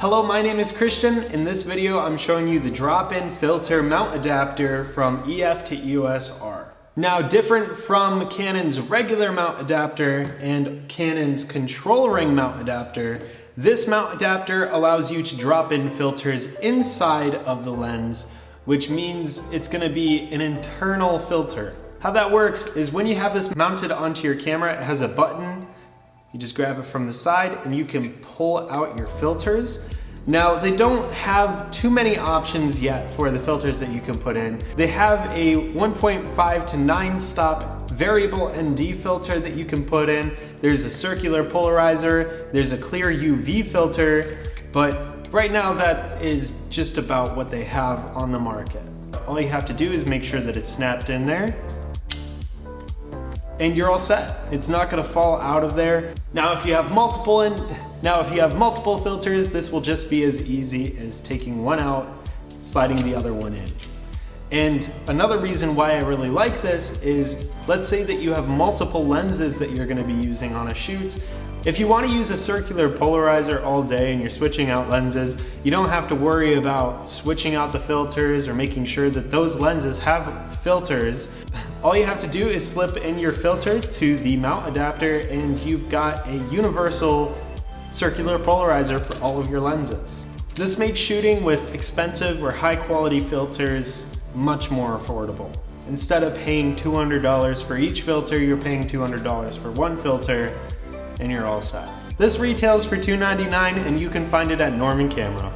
Hello, my name is Christian. In this video, I'm showing you the drop-in filter mount adapter from EF to EOS R. Now, different from Canon's regular mount adapter and Canon's control ring mount adapter, this mount adapter allows you to drop in filters inside of the lens, which means it's gonna be an internal filter. How that works is when you have this mounted onto your camera, it has a button. You just grab it from the side and you can pull out your filters. Now, they don't have too many options yet for the filters that you can put in. They have a 1.5 to 9 stop variable ND filter that you can put in. There's a circular polarizer, there's a clear UV filter, but right now that is just about what they have on the market. All you have to do is make sure that it's snapped in there, and you're all set. It's not gonna fall out of there. Now if you have multiple filters, this will just be as easy as taking one out, sliding the other one in. And another reason why I really like this is, let's say that you have multiple lenses that you're gonna be using on a shoot. If you wanna use a circular polarizer all day and you're switching out lenses, you don't have to worry about switching out the filters or making sure that those lenses have filters. All you have to do is slip in your filter to the mount adapter and you've got a universal circular polarizer for all of your lenses. This makes shooting with expensive or high quality filters much more affordable. Instead of paying $200 for each filter, you're paying $200 for one filter and you're all set. This retails for $299 and you can find it at NormanCamera.